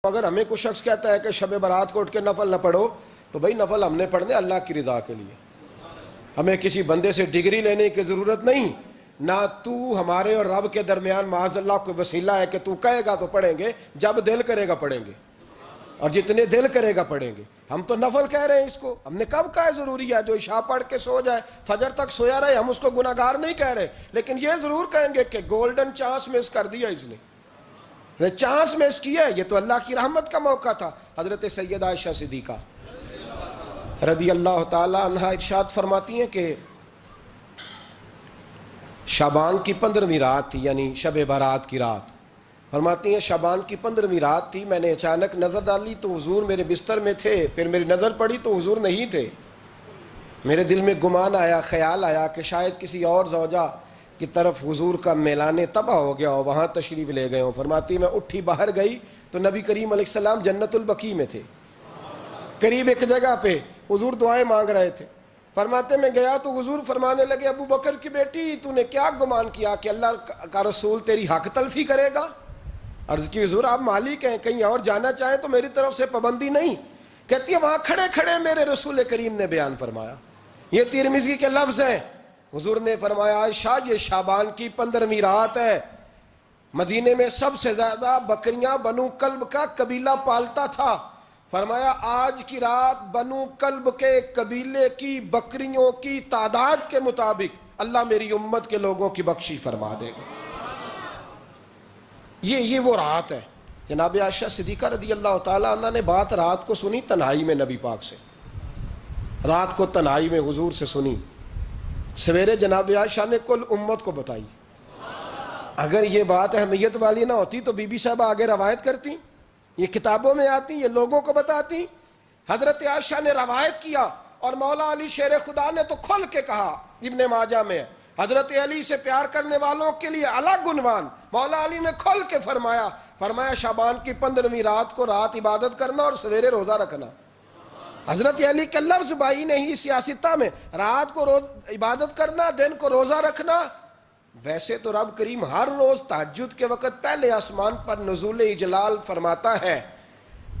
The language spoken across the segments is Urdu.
اگر ہمیں کوئی شخص کہتا ہے کہ شب برات کو اٹھ کے نفل نہ پڑھو تو بھائی نفل ہم نے پڑھنے اللہ کی رضا کے لیے، ہمیں کسی بندے سے ڈگری لینے کی ضرورت نہیں، نہ تو ہمارے اور رب کے درمیان معاذ اللہ کوئی وسیلہ ہے کہ تو کہے گا تو پڑھیں گے، جب دل کرے گا پڑھیں گے، اور جتنے دل کرے گا پڑھیں گے۔ ہم تو نفل کہہ رہے ہیں اس کو، ہم نے کب کہا ہے ضروری ہے جو عشاء پڑھ کے سو جائے فجر تک سویا رہے، ہم اس کو گناہ گار نہیں کہہ رہے، لیکن یہ ضرور کہیں گے کہ گولڈن چانس مس کر دیا اس نے چانس مس کیا ہے، یہ تو اللہ کی رحمت کا موقع تھا۔ حضرت سیدہ عائشہ صدیقہ رضی اللہ تعالی عنہ ارشاد فرماتی ہیں کہ شعبان کی 15ویں رات تھی، یعنی شب برات کی رات، فرماتی ہیں شعبان کی 15ویں رات تھی، میں نے اچانک نظر ڈالی تو حضور میرے بستر میں تھے، پھر میری نظر پڑی تو حضور نہیں تھے، میرے دل میں گمان آیا، خیال آیا کہ شاید کسی اور زوجہ کی طرف حضور کا میلان تباہ ہو گیا ہو، وہاں تشریف لے گئے ہوں۔ فرماتی میں اٹھی باہر گئی تو نبی کریم علیہ السلام جنت البقیع میں تھے، قریب ایک جگہ پہ حضور دعائیں مانگ رہے تھے۔ فرماتے میں گیا تو حضور فرمانے لگے ابو بکر کی بیٹی تو نے کیا گمان کیا کہ اللہ کا رسول تیری حق تلفی کرے گا؟ عرض کی حضور آپ مالک ہیں، کہیں اور جانا چاہیں تو میری طرف سے پابندی نہیں۔ کہتی ہے وہاں کھڑے کھڑے میرے رسول کریم نے بیان فرمایا، یہ ترمذی کے لفظ ہیں، حضور نے فرمایا عائشہ یہ شعبان کی 15ویں رات ہے، مدینے میں سب سے زیادہ بکریاں بنو کلب کا قبیلہ پالتا تھا، فرمایا آج کی رات بنو کلب کے قبیلے کی بکریوں کی تعداد کے مطابق اللہ میری امت کے لوگوں کی بخشش فرما دے گا۔ یہ وہ رات ہے۔ جناب عائشہ صدیقہ رضی اللہ تعالیٰ عنہ نے بات رات کو سنی تنہائی میں نبی پاک سے، رات کو تنہائی میں حضور سے سنی، سویرے جناب عائشہ نے کل امت کو بتائی۔ اگر یہ بات اہمیت والی نہ ہوتی تو بی بی صاحبہ آگے روایت کرتی، یہ کتابوں میں آتی، یہ لوگوں کو بتاتی۔ حضرت عائشہ نے روایت کیا اور مولا علی شیر خدا نے تو کھل کے کہا، ابن ماجہ میں حضرت علی سے پیار کرنے والوں کے لیے الگ عنوان، مولا علی نے کھل کے فرمایا شعبان کی 15ویں رات کو رات عبادت کرنا اور سویرے روزہ رکھنا۔ حضرت علی کے لفظ بائی نے ہی سیاستہ میں رات کو عبادت کرنا، دن کو روزہ رکھنا۔ ویسے تو رب کریم ہر روز تہجد کے وقت پہلے آسمان پر نزول اجلال فرماتا ہے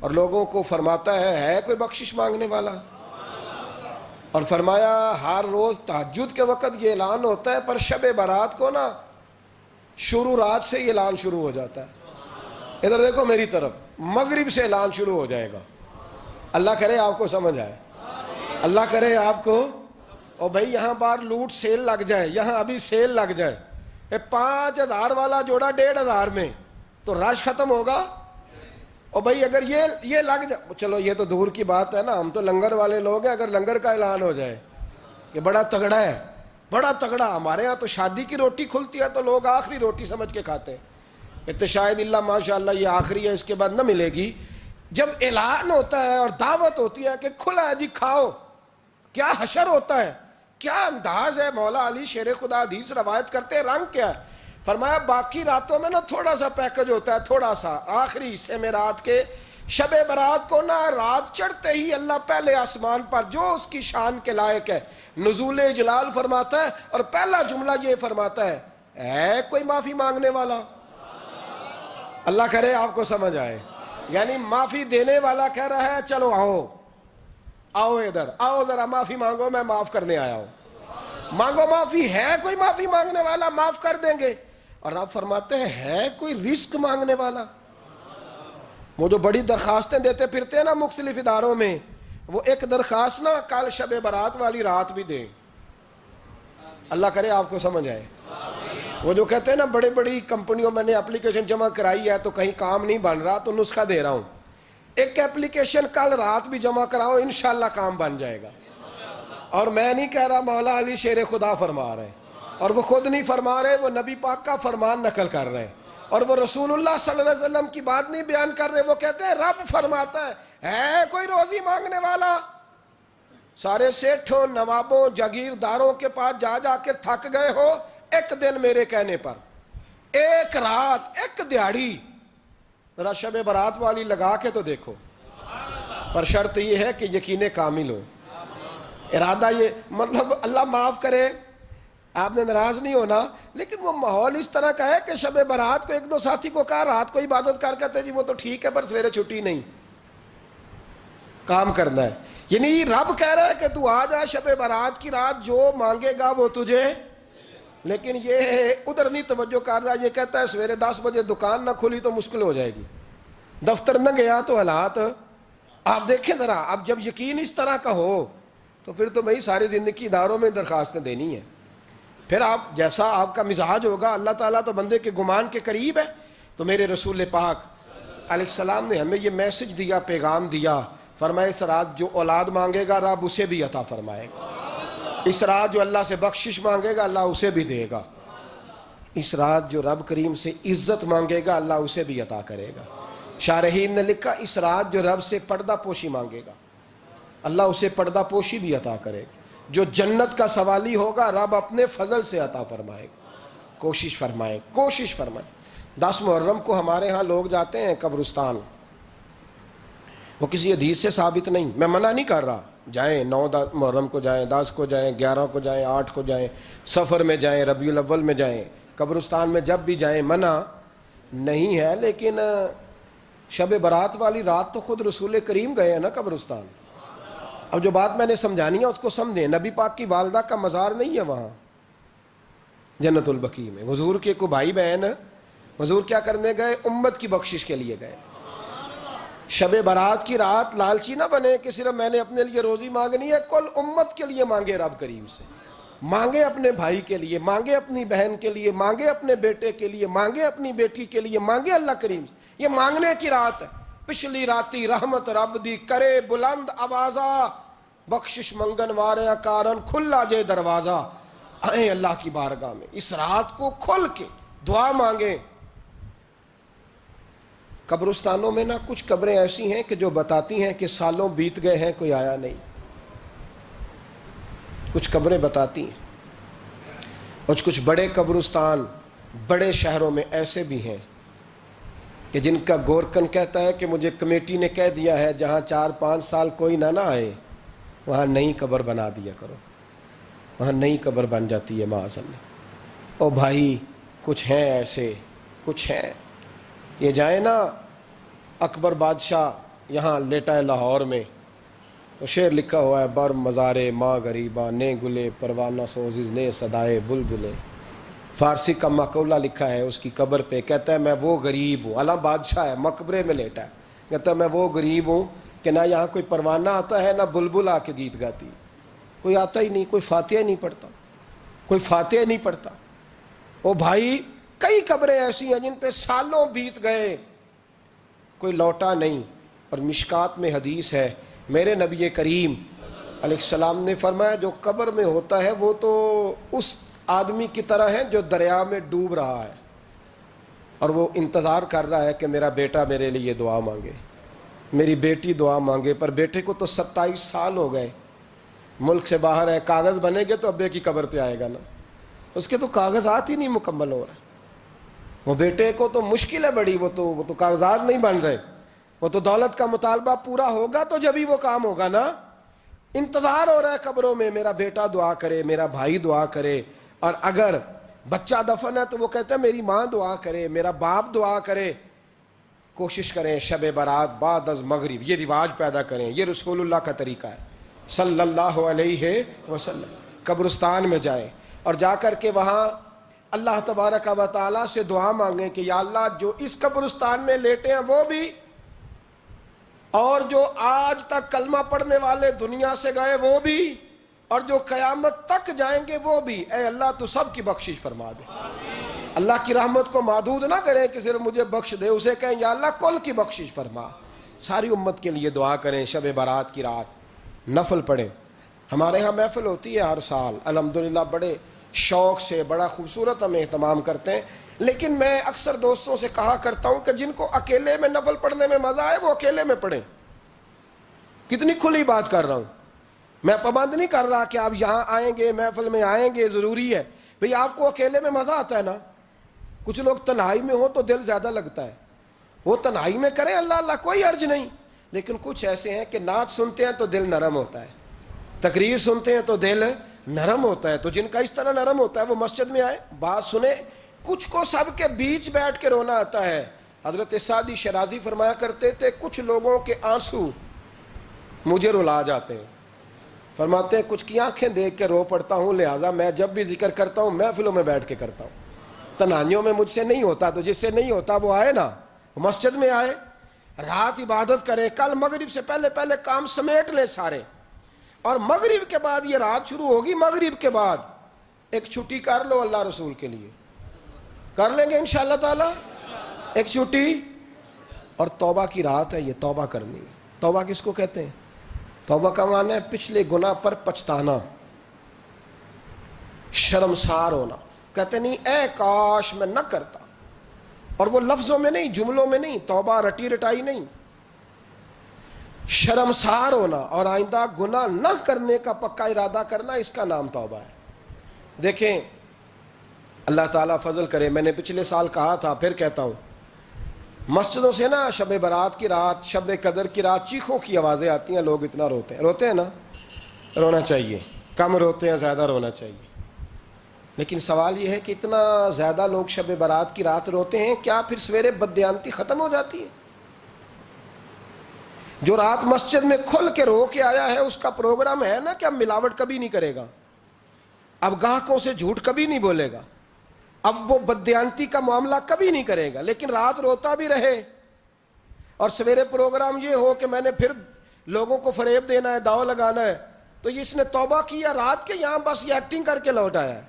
اور لوگوں کو فرماتا ہے کوئی بخشش مانگنے والا؟ اور فرمایا ہر روز تہجد کے وقت یہ اعلان ہوتا ہے، پر شب برات کو نا شروع رات سے یہ اعلان شروع ہو جاتا ہے۔ ادھر دیکھو میری طرف، مغرب سے اعلان شروع ہو جائے گا۔ اللہ کرے آپ کو سمجھ آئے، اللہ کرے آپ کو، اور بھائی یہاں باہر لوٹ سیل لگ جائے، یہاں ابھی سیل لگ جائے، 5000 والا جوڑا 1500 میں تو رش ختم ہوگا۔ اور بھائی اگر یہ لگ جائے، چلو یہ تو دور کی بات ہے نا، ہم تو لنگر والے لوگ ہیں، اگر لنگر کا اعلان ہو جائے کہ بڑا تگڑا ہے، بڑا تگڑا، ہمارے ہاں تو شادی کی روٹی کھلتی ہے تو لوگ آخری روٹی سمجھ کے کھاتے ہیں، شاید اللہ ماشاءاللہ یہ آخری ہے اس کے بعد نہ ملے گی۔ جب اعلان ہوتا ہے اور دعوت ہوتی ہے کہ کھلا ہے جی کھاؤ، کیا حشر ہوتا ہے، کیا انداز ہے۔ مولا علی شیر خدا حدیث روایت کرتے ہیں، رنگ کیا ہے؟ فرمایا باقی راتوں میں نا تھوڑا سا پیکج ہوتا ہے، تھوڑا سا، آخری حصے میں رات کے شب برات کو نا رات چڑھتے ہی اللہ پہلے آسمان پر جو اس کی شان کے لائق ہے نزول جلال فرماتا ہے، اور پہلا جملہ یہ فرماتا ہے کوئی معافی مانگنے والا؟ اللہ کرے آپ کو سمجھ آئے، یعنی معافی دینے والا کہہ رہا ہے چلو آؤ ادھر، آؤ ذرا معافی مانگو، میں معاف کرنے آیا ہوں، مانگو معافی، ہے کوئی معافی مانگنے والا؟ معاف کر دیں گے۔ اور آپ فرماتے ہیں ہے کوئی رزق مانگنے والا؟ وہ جو بڑی درخواستیں دیتے پھرتے ہیں نا مختلف اداروں میں، وہ ایک درخواست نا کل شب برات والی رات بھی دیں۔ اللہ کرے آپ کو سمجھ آئے۔ وہ جو کہتے ہیں نا بڑی بڑی کمپنیوں میں نے اپلیکیشن جمع کرائی ہے تو کہیں کام نہیں بن رہا تو نسخہ دے رہا ہوں، ایک اپلیکیشن کل رات بھی جمع کراؤ انشاءاللہ کام بن جائے گا۔ اور میں نہیں کہہ رہا، مولا علی شیر خدا فرما رہے ہیں، اور وہ خود نہیں فرما رہے، وہ نبی پاک کا فرمان نقل کر رہے ہیں، اور وہ رسول اللہ صلی اللہ علیہ وسلم کی بات نہیں بیان کر رہے، وہ کہتے ہیں رب فرماتا ہے کوئی روزی مانگنے والا؟ سارے سیٹھوں، نوابوں، جاگیرداروں کے پاس جا جا کے تھک گئے ہو، ایک دن میرے کہنے پر، ایک رات، ایک دیہڑی ذرا شب برات والی لگا کے تو دیکھو، پر شرط یہ ہے کہ یقین کامل ہو، ارادہ یہ، مطلب اللہ معاف کرے، آپ نے ناراض نہیں ہونا، لیکن وہ ماحول اس طرح کا ہے کہ شب برات کو ایک دو ساتھی کو کہا رات کو عبادت کر کہتے جی وہ تو ٹھیک ہے پر سویرے چھٹی نہیں، کام کرنا ہے. یعنی رب کہہ رہا ہے کہ تو آ جا شب برات کی رات، جو مانگے گا وہ تجھے. لیکن یہ ادھر نہیں توجہ کر رہا، یہ کہتا ہے سویرے 10 بجے دکان نہ کھلی تو مشکل ہو جائے گی، دفتر نہ گیا تو حالات. آپ دیکھیں ذرا، اب جب یقین اس طرح کا ہو تو پھر تو بھائی ساری زندگی اداروں میں درخواستیں دینی ہیں. پھر آپ جیسا آپ کا مزاج ہوگا، اللہ تعالیٰ تو بندے کے گمان کے قریب ہے. تو میرے رسول پاک علیہ السلام نے ہمیں یہ میسج دیا، پیغام دیا، فرمائے اس رات جو اولاد مانگے گا رب اسے بھی عطا فرمائے گا. اس رات جو اللہ سے بخشش مانگے گا اللہ اسے بھی دے گا. اس رات جو رب کریم سے عزت مانگے گا اللہ اسے بھی عطا کرے گا. شارحین نے لکھا اس رات جو رب سے پردہ پوشی مانگے گا اللہ اسے پردہ پوشی بھی عطا کرے گا. جو جنت کا سوالی ہوگا رب اپنے فضل سے عطا فرمائے گا. کوشش فرمائیں، کوشش فرمائیں. 10 محرم کو ہمارے ہاں لوگ جاتے ہیں قبرستان، وہ کسی حدیث سے ثابت نہیں، میں منع نہیں کر رہا، جائیں 9 محرم کو جائیں، 10 کو جائیں، 11 کو جائیں، 8 کو جائیں، سفر میں جائیں، ربیع الاول میں جائیں، قبرستان میں جب بھی جائیں منع نہیں ہے. لیکن شب برات والی رات تو خود رسول کریم گئے ہیں نا قبرستان. اب جو بات میں نے سمجھانی ہے اس کو سمجھیں. نبی پاک کی والدہ کا مزار نہیں ہے وہاں جنت البقیع میں. حضور کے کو بھائی بہن، حضور کیا کرنے گئے؟ امت کی بخشش کے لیے گئے. شب برات کی رات لالچی نہ بنے کہ صرف میں نے اپنے لیے روزی مانگنی ہے، کل امت کے لیے مانگے رب کریم سے. مانگے اپنے بھائی کے لیے، مانگے اپنی بہن کے لیے، مانگے اپنے بیٹے کے لیے، مانگے اپنی بیٹی کے لیے، مانگے اللہ کریم سے. یہ مانگنے کی رات ہے. پچھلی راتی رحمت رب دی کرے بلند آوازہ، بخشش منگن واریاں کارن کھلا جے دروازہ. آئیں اللہ کی بارگاہ میں اس رات کو کھل کے دعا مانگیں. قبرستانوں میں نا کچھ قبریں ایسی ہیں کہ جو بتاتی ہیں کہ سالوں بیت گئے ہیں کوئی آیا نہیں. کچھ قبریں بتاتی ہیں. اور کچھ بڑے قبرستان بڑے شہروں میں ایسے بھی ہیں کہ جن کا گورکن کہتا ہے کہ مجھے کمیٹی نے کہہ دیا ہے جہاں 4-5 سال کوئی نہ آئے وہاں نئی قبر بنا دیا کرو. وہاں نئی قبر بن جاتی ہے معاذ اللہ. او بھائی کچھ ہیں ایسے، کچھ ہیں. یہ جائیں نا اکبر بادشاہ یہاں لیٹا ہے لاہور میں تو شعر لکھا ہوا ہے، بر مزارے ماں غریباں نے گلے پروانہ سوزز نے صدائے بلبلے. فارسی کا مقولہ لکھا ہے اس کی قبر پہ، کہتا ہے میں وہ غریب ہوں. اعلیٰ بادشاہ ہے مقبرے میں لیٹا ہے، کہتا ہے میں وہ غریب ہوں کہ نہ یہاں کوئی پروانہ آتا ہے نہ بلبل آ کے گیت گاتی. کوئی آتا ہی نہیں، کوئی فاتحہ نہیں پڑھتا، کوئی فاتحہ نہیں پڑھتا. او بھائی کئی قبریں ایسی ہیں جن پہ سالوں بیت گئے کوئی لوٹا نہیں. اور مشکات میں حدیث ہے میرے نبی کریم علیہ السلام نے فرمایا جو قبر میں ہوتا ہے وہ تو اس آدمی کی طرح ہے جو دریا میں ڈوب رہا ہے اور وہ انتظار کر رہا ہے کہ میرا بیٹا میرے لیے دعا مانگے، میری بیٹی دعا مانگے. پر بیٹے کو تو 27 سال ہو گئے، ملک سے باہر ہے، کاغذ بنے گے تو ابے کی قبر پہ آئے گا نا. اس کے تو کاغذات ہی نہیں مکمل ہو رہے. وہ بیٹے کو تو مشکل ہے بڑی، وہ تو کاغذات نہیں بن رہے. وہ تو دولت کا مطالبہ پورا ہوگا تو جب ہی وہ کام ہوگا نا. انتظار ہو رہا ہے قبروں میں میرا بیٹا دعا کرے، میرا بھائی دعا کرے. اور اگر بچہ دفن ہے تو وہ کہتا ہے میری ماں دعا کرے، میرا باپ دعا کرے. کوشش کریں شب برات بعد از مغرب یہ رواج پیدا کریں. یہ رسول اللہ کا طریقہ ہے صلی اللہ علیہ وسلم. قبرستان میں جائیں اور جا کر کے وہاں اللہ تبارک و تعالیٰ سے دعا مانگیں کہ یا اللہ جو اس قبرستان میں لیٹے ہیں وہ بھی، اور جو آج تک کلمہ پڑھنے والے دنیا سے گئے وہ بھی، اور جو قیامت تک جائیں گے وہ بھی. اے اللہ تو سب کی بخشش فرما دے. اللہ کی رحمت کو محدود نہ کریں کہ صرف مجھے بخش دے، اسے کہیں یا اللہ کل کی بخشش فرما. ساری امت کے لیے دعا کریں. شب برات کی رات نفل پڑھیں. ہمارے ہاں محفل ہوتی ہے ہر سال الحمدللہ، بڑے شوق سے بڑا خوبصورت ہم اہتمام کرتے ہیں. لیکن میں اکثر دوستوں سے کہا کرتا ہوں کہ جن کو اکیلے میں نفل پڑھنے میں مزہ آئے وہ اکیلے میں پڑھیں. کتنی کھلی بات کر رہا ہوں. میں پابند نہیں کر رہا کہ آپ یہاں آئیں گے محفل میں آئیں گے ضروری ہے. بھئی آپ کو اکیلے میں مزہ آتا ہے نا. کچھ لوگ تنہائی میں ہوں تو دل زیادہ لگتا ہے، وہ تنہائی میں کریں اللہ اللہ کوئی عرض نہیں. لیکن کچھ ایسے ہیں کہ نعت سنتے ہیں تو دل نرم ہوتا ہے، تقریر سنتے ہیں تو دل نرم ہوتا ہے. تو جن کا اس طرح نرم ہوتا ہے وہ مسجد میں آئے, بات سنیں. کچھ کو سب کے بیچ بیٹھ کے رونا آتا ہے. حضرت سعدی شیرازی فرمایا کرتے تھے کچھ لوگوں کے آنسو مجھے رلا جاتے ہیں. فرماتے ہیں کچھ کی آنکھیں دیکھ کے رو پڑتا ہوں, لہٰذا میں جب بھی ذکر کرتا ہوں محفلوں میں بیٹھ کے کرتا ہوں. تنہائیوں میں مجھ سے نہیں ہوتا, تو جس سے نہیں ہوتا وہ آئے نا, مسجد میں آئے, رات عبادت کریں. کل مغرب سے پہلے پہلے کام سمیٹ لیں سارے, اور مغرب کے بعد یہ رات شروع ہوگی, مغرب کے بعد ایک چھٹی کر لو اللہ رسول کے لیے. کر لیں گے انشاءاللہ تعالی ایک چھٹی. اور توبہ کی رات ہے یہ, توبہ کرنی ہے. توبہ کس کو کہتے ہیں؟ توبہ کا معنی ہے پچھلے گناہ پر پچھتانا, شرمسار ہونا. کہتے نہیں اے کاش میں نہ کرتا, اور وہ لفظوں میں نہیں, جملوں میں نہیں, توبہ رٹی رٹائی نہیں. شرمسار ہونا اور آئندہ گناہ نہ کرنے کا پکا ارادہ کرنا, اس کا نام توبہ ہے. دیکھیں اللہ تعالیٰ فضل کرے, میں نے پچھلے سال کہا تھا پھر کہتا ہوں, مسجدوں سے نا شب برات کی رات, شب قدر کی رات چیخوں کی آوازیں آتی ہیں, لوگ اتنا روتے ہیں نا. رونا چاہیے, کم روتے ہیں, زیادہ رونا چاہیے. لیکن سوال یہ ہے کہ اتنا زیادہ لوگ شب برات کی رات روتے ہیں, کیا پھر سویرے بددیانتی ختم ہو جاتی ہے؟ جو رات مسجد میں کھل کے رو کے آیا ہے اس کا پروگرام ہے نا کہ اب ملاوٹ کبھی نہیں کرے گا, اب گاہکوں سے جھوٹ کبھی نہیں بولے گا, اب وہ بددیانتی کا معاملہ کبھی نہیں کرے گا. لیکن رات روتا بھی رہے اور سویرے پروگرام یہ ہو کہ میں نے پھر لوگوں کو فریب دینا ہے, داؤ لگانا ہے, تو اس نے توبہ کیا رات کے, یہاں بس یہ ایکٹنگ کر کے لوٹ آیا ہے.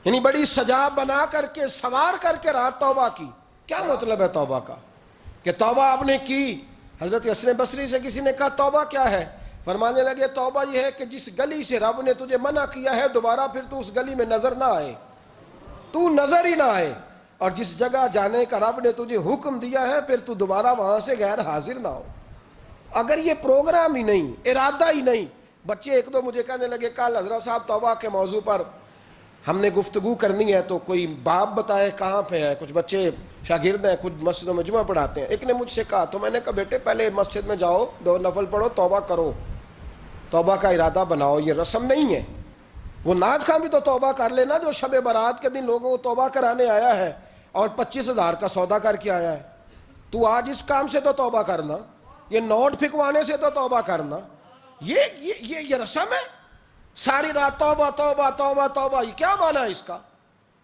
یعنی بڑی سجا بنا کر کے, سوار کر کے رات توبہ کی. کیا مطلب ہے توبہ کا؟ کہ توبہ آپ نے کی. حضرت حسن بصری سے کسی نے کہا توبہ کیا ہے؟ فرمانے لگے توبہ یہ ہے کہ جس گلی سے رب نے تجھے منع کیا ہے دوبارہ پھر تو اس گلی میں نظر نہ آئے, تو نظر ہی نہ آئے. اور جس جگہ جانے کا رب نے تجھے حکم دیا ہے پھر تو دوبارہ وہاں سے غیر حاضر نہ ہو. اگر یہ پروگرام ہی نہیں, ارادہ ہی نہیں. بچے ایک دو مجھے کہنے لگے کل حضرت صاحب توبہ کے موضوع پر ہم نے گفتگو کرنی ہے, تو کوئی باپ بتائے کہاں پہ ہے. کچھ بچے شاگرد ہیں, کچھ مسجدوں میں جمعہ پڑھاتے ہیں. ایک نے مجھ سے کہا, تو میں نے کہا بیٹے پہلے مسجد میں جاؤ, 2 نفل پڑھو, توبہ کرو, توبہ کا ارادہ بناؤ. یہ رسم نہیں ہے. وہ نعت خواں بھی تو توبہ کر لینا جو شب برات کے دن لوگوں کو توبہ کرانے آیا ہے اور 25,000 کا سودا کر کے آیا ہے. تو آج اس کام سے تو توبہ کرنا, یہ نوٹ پھکوانے سے تو توبہ کرنا. یہ رسم ہے. ساری رات توبہ توبہ توبہ توبہ, یہ کیا معنی ہے اس کا؟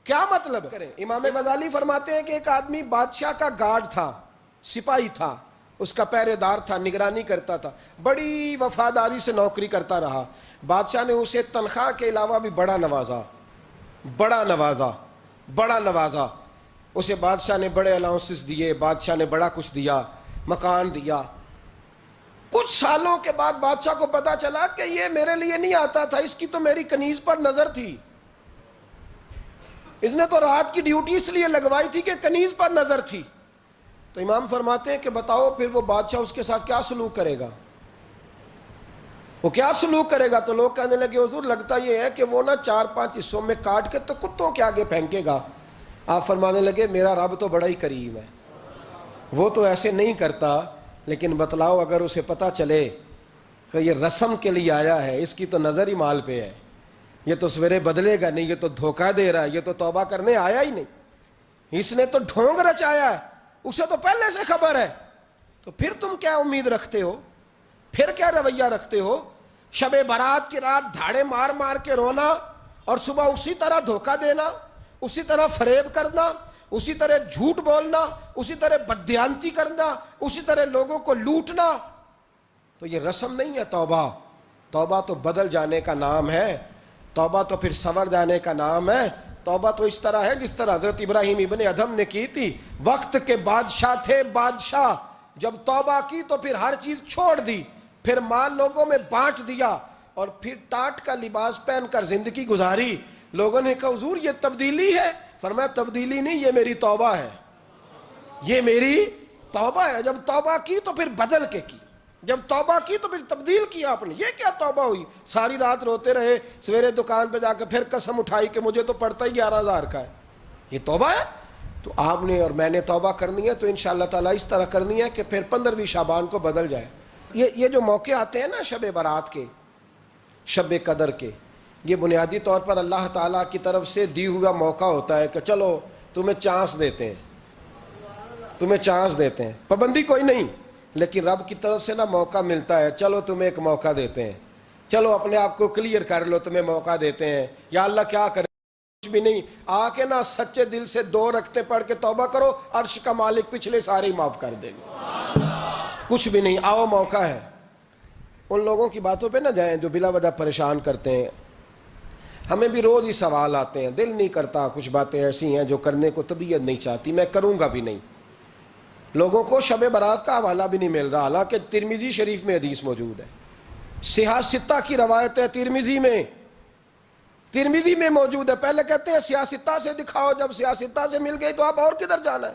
کیا مطلب کریں؟ امام غزالی فرماتے ہیں کہ ایک آدمی بادشاہ کا گارڈ تھا, سپاہی تھا, اس کا پہرے دار تھا, نگرانی کرتا تھا, بڑی وفاداری سے نوکری کرتا رہا. بادشاہ نے اسے تنخواہ کے علاوہ بھی بڑا نوازا. اسے بادشاہ نے بڑے الاؤنسز دیے, بادشاہ نے بڑا کچھ دیا, مکان دیا. کچھ سالوں کے بعد بادشاہ کو پتا چلا کہ یہ میرے لیے نہیں آتا تھا, اس کی تو میری کنیز پر نظر تھی. اس نے تو رات کی ڈیوٹی اس لیے لگوائی تھی کہ کنیز پر نظر تھی. تو امام فرماتے ہیں کہ بتاؤ پھر وہ بادشاہ اس کے ساتھ کیا سلوک کرے گا؟ وہ کیا سلوک کرے گا؟ تو لوگ کہنے لگے حضور لگتا یہ ہے کہ وہ نا 4-5 حصوں میں کاٹ کے تو کتوں کے آگے پھینکے گا. آپ فرمانے لگے میرا رب تو بڑا ہی کریم ہے, وہ تو ایسے نہیں کرتا. لیکن بتلاؤ اگر اسے پتا چلے کہ یہ رسم کے لیے آیا ہے, اس کی تو نظر ہی مال پہ ہے, یہ تو سویرے بدلے گا نہیں, یہ تو دھوکہ دے رہا ہے, یہ تو توبہ کرنے آیا ہی نہیں, اس نے تو ڈھونگ رچایا ہے, اسے تو پہلے سے خبر ہے. تو پھر تم کیا امید رکھتے ہو؟ پھر کیا رویہ رکھتے ہو؟ شب برات کی رات دھاڑے مار مار کے رونا اور صبح اسی طرح دھوکہ دینا, اسی طرح فریب کرنا, اسی طرح جھوٹ بولنا, اسی طرح بددیانتی کرنا, اسی طرح لوگوں کو لوٹنا. تو یہ رسم نہیں ہے توبہ. توبہ تو بدل جانے کا نام ہے, توبہ تو پھر سنور جانے کا نام ہے. توبہ تو اس طرح ہے جس طرح حضرت ابراہیم ابن ادھم نے کی تھی. وقت کے بادشاہ تھے, بادشاہ جب توبہ کی تو پھر ہر چیز چھوڑ دی, پھر مال لوگوں میں بانٹ دیا اور پھر ٹاٹ کا لباس پہن کر زندگی گزاری. لوگوں نے کہا حضور یہ تبدیلی ہے. فرمایا تبدیلی نہیں, یہ میری توبہ ہے, یہ میری توبہ ہے. جب توبہ کی تو پھر بدل کے کی, جب توبہ کی تو پھر تبدیل کیا آپ نے. یہ کیا توبہ ہوئی؟ ساری رات روتے رہے, سویرے دکان پہ جا کے پھر قسم اٹھائی کہ مجھے تو پڑتا ہی 11,000 کا ہے. یہ توبہ ہے؟ تو آپ نے اور میں نے توبہ کرنی ہے تو انشاءاللہ تعالیٰ اس طرح کرنی ہے کہ پھر 15ویں شعبان کو بدل جائے. یہ جو موقع آتے ہیں نا شب برات کے, شب قدر کے، یہ بنیادی طور پر اللہ تعالیٰ کی طرف سے دی ہوا موقع ہوتا ہے کہ چلو تمہیں چانس دیتے ہیں، تمہیں چانس دیتے ہیں، پابندی کوئی نہیں، لیکن رب کی طرف سے نا موقع ملتا ہے، چلو تمہیں ایک موقع دیتے ہیں، چلو اپنے آپ کو کلیئر کر لو، تمہیں موقع دیتے ہیں، یا اللہ کیا کرے، کچھ بھی نہیں، آ کے نا سچے دل سے 2 رکعتیں پڑھ کے توبہ کرو، عرش کا مالک پچھلے سارے ہی معاف کر دے گا، کچھ بھی نہیں، آؤ موقع ہے۔ ان لوگوں کی باتوں پہ نہ جائیں جو بلا وجہ پریشان کرتے ہیں، ہمیں بھی روز ہی سوال آتے ہیں، دل نہیں کرتا، کچھ باتیں ایسی ہیں جو کرنے کو طبیعت نہیں چاہتی، میں کروں گا بھی نہیں۔ لوگوں کو شب برات کا حوالہ بھی نہیں مل رہا، حالانکہ ترمذی شریف میں حدیث موجود ہے، صحاح ستہ کی روایت ہے، ترمذی میں موجود ہے۔ پہلے کہتے ہیں صحاح ستہ سے دکھاؤ، جب صحاح ستہ سے مل گئی تو آپ اور کدھر جانا ہے؟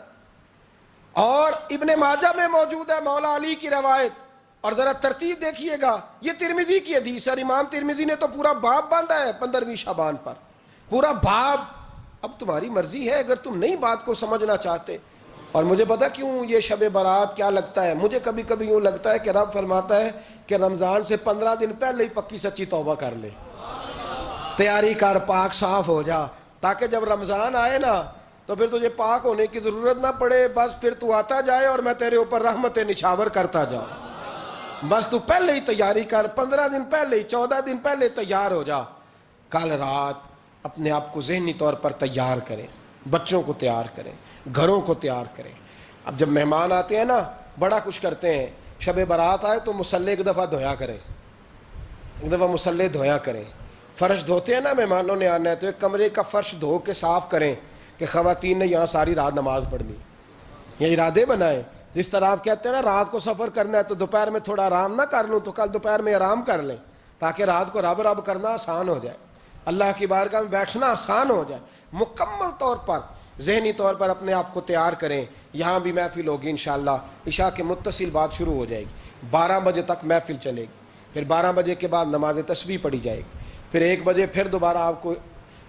اور ابن ماجہ میں موجود ہے مولا علی کی روایت، اور ذرا ترتیب دیکھیے گا، یہ ترمذی کی حدیث ہے، اور امام ترمذی نے تو پورا باب باندھا ہے 15ویں شعبان پر، پورا باب۔ اب تمہاری مرضی ہے، اگر تم نئی بات کو سمجھنا چاہتے۔ اور مجھے پتا کیوں یہ شب برات کیا لگتا ہے، مجھے کبھی کبھی یوں لگتا ہے کہ رب فرماتا ہے کہ رمضان سے 15 دن پہلے ہی پکی سچی توبہ کر لے، تیاری کر، پاک صاف ہو جا، تاکہ جب رمضان آئے نا تو پھر تجھے پاک ہونے کی ضرورت نہ پڑے، بس پھر تو آتا جائے اور میں تیرے اوپر رحمتیں نچھاور کرتا جاؤں، بس تو پہلے ہی تیاری کر، 15 دن پہلے ہی، 14 دن پہلے تیار ہو جا۔ کل رات اپنے آپ کو ذہنی طور پر تیار کریں، بچوں کو تیار کریں، گھروں کو تیار کریں۔ اب جب مہمان آتے ہیں نا بڑا کچھ کرتے ہیں، شب برات آئے تو مصلی ایک دفعہ دھویا کریں، ایک دفعہ مصلی دھویا کریں۔ فرش دھوتے ہیں نا، مہمانوں نے آنا ہے تو ایک کمرے کا فرش دھو کے صاف کریں کہ خواتین نے یہاں ساری رات نماز پڑھنی، یہ ارادے بنائیں۔ جس طرح آپ کہتے ہیں نا رات کو سفر کرنا ہے تو دوپہر میں تھوڑا آرام نہ کر لوں تو کل دوپہر میں آرام کر لیں، تاکہ رات کو رب رب کرنا آسان ہو جائے، اللہ کی بارگاہ میں بیٹھنا آسان ہو جائے۔ مکمل طور پر ذہنی طور پر اپنے آپ کو تیار کریں۔ یہاں بھی محفل ہوگی انشاءاللہ، عشاء کے متصل بعد شروع ہو جائے گی، 12 بجے تک محفل چلے گی، پھر 12 بجے کے بعد نماز تسبیح پڑھی جائے گی، پھر 1 بجے پھر دوبارہ آپ کو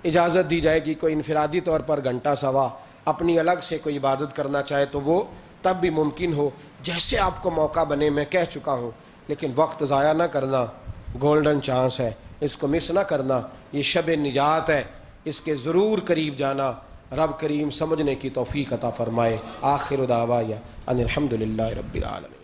اجازت دی جائے گی، کوئی انفرادی طور پر گھنٹہ سوا اپنی الگ سے کوئی عبادت کرنا چاہے تو وہ تب بھی ممکن ہو، جیسے آپ کو موقع بنے۔ میں کہہ چکا ہوں، لیکن وقت ضائع نہ کرنا، گولڈن چانس ہے، اس کو مس نہ کرنا، یہ شب نجات ہے، اس کے ضرور قریب جانا۔ رب کریم سمجھنے کی توفیق عطا فرمائے۔ آخر دعوایا ان الحمدللہ رب العالمین۔